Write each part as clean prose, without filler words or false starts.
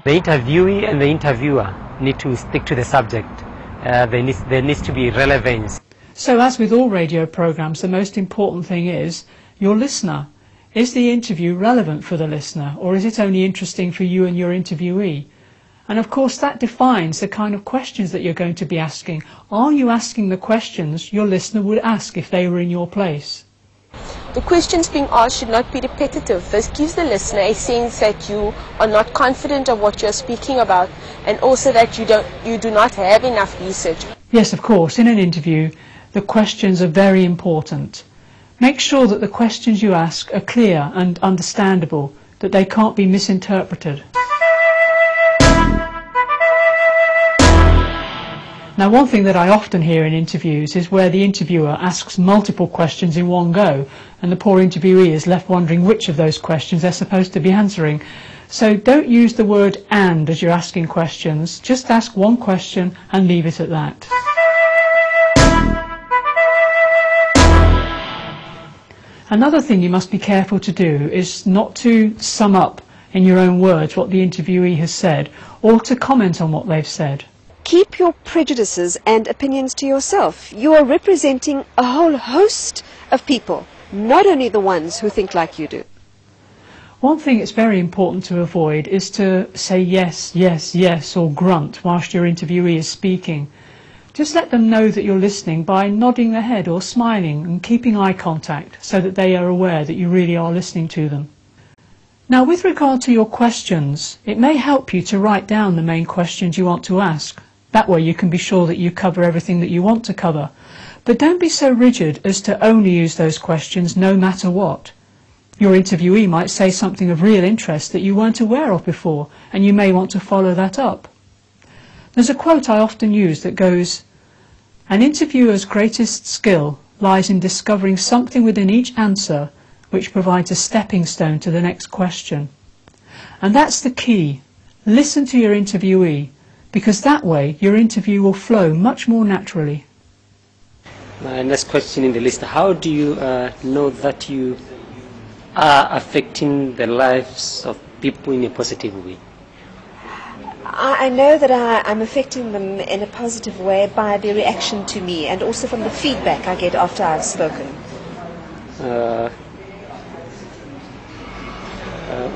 The interviewee and the interviewer need to stick to the subject. There needs to be relevance. So as with all radio programs, the most important thing is your listener. Is the interview relevant for the listener, or is it only interesting for you and your interviewee? And of course that defines the kind of questions that you're going to be asking. Are you asking the questions your listener would ask if they were in your place? The questions being asked should not be repetitive. This gives the listener a sense that you are not confident of what you're speaking about, and also that you do not have enough research. Yes, of course, in an interview, the questions are very important. Make sure that the questions you ask are clear and understandable, that they can't be misinterpreted. Now, one thing that I often hear in interviews is where the interviewer asks multiple questions in one go, and the poor interviewee is left wondering which of those questions they're supposed to be answering. So don't use the word "and" as you're asking questions. Just ask one question and leave it at that. Another thing you must be careful to do is not to sum up in your own words what the interviewee has said, or to comment on what they've said. Keep your prejudices and opinions to yourself. You are representing a whole host of people, not only the ones who think like you do. One thing it's very important to avoid is to say yes, yes, yes, or grunt whilst your interviewee is speaking. Just let them know that you're listening by nodding their head or smiling and keeping eye contact so that they are aware that you really are listening to them. Now, with regard to your questions, it may help you to write down the main questions you want to ask. That way you can be sure that you cover everything that you want to cover. But don't be so rigid as to only use those questions no matter what. Your interviewee might say something of real interest that you weren't aware of before, and you may want to follow that up. There's a quote I often use that goes, "An interviewer's greatest skill lies in discovering something within each answer which provides a stepping stone to the next question." And that's the key. Listen to your interviewee, because that way your interview will flow much more naturally. My next question in the list: how do you know that you are affecting the lives of people in a positive way? I know that I'm affecting them in a positive way by their reaction to me, and also from the feedback I get after I've spoken.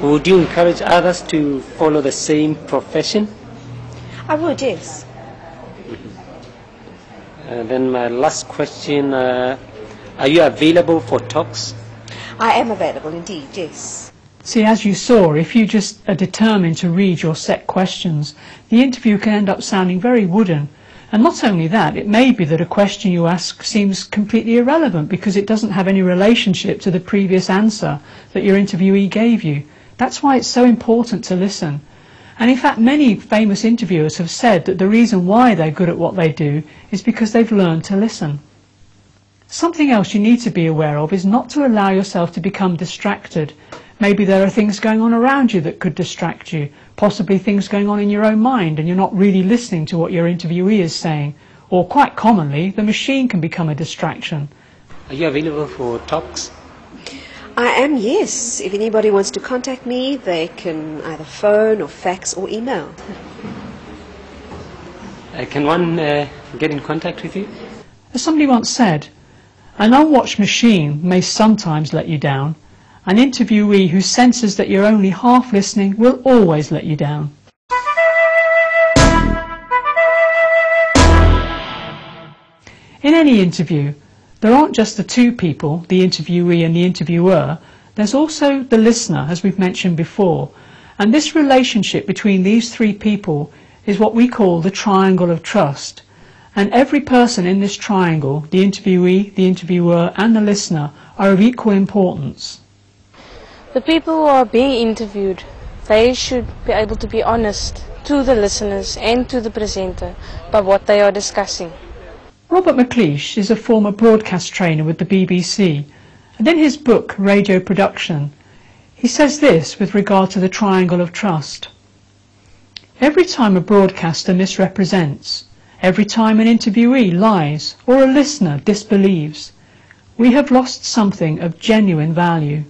Would you encourage others to follow the same profession? I would, yes. Then my last question, are you available for talks? I am available indeed, yes. See, as you saw, if you just are determined to read your set questions, the interview can end up sounding very wooden. And not only that, it may be that a question you ask seems completely irrelevant because it doesn't have any relationship to the previous answer that your interviewee gave you. That's why it's so important to listen. And in fact, many famous interviewers have said that the reason why they're good at what they do is because they've learned to listen. Something else you need to be aware of is not to allow yourself to become distracted. Maybe there are things going on around you that could distract you, possibly things going on in your own mind and you're not really listening to what your interviewee is saying. Or quite commonly, the machine can become a distraction. Are you available for talks? I am, yes. If anybody wants to contact me, they can either phone or fax or email. Can one get in contact with you? As somebody once said, an unwatched machine may sometimes let you down. An interviewee who senses that you're only half listening will always let you down. In any interview, there aren't just the two people, the interviewee and the interviewer, there's also the listener, as we've mentioned before. And this relationship between these three people is what we call the triangle of trust. And every person in this triangle, the interviewee, the interviewer and the listener, are of equal importance. The people who are being interviewed, they should be able to be honest to the listeners and to the presenter about what they are discussing. Robert McLeish is a former broadcast trainer with the BBC, and in his book Radio Production, he says this with regard to the triangle of trust. Every time a broadcaster misrepresents, every time an interviewee lies or a listener disbelieves, we have lost something of genuine value.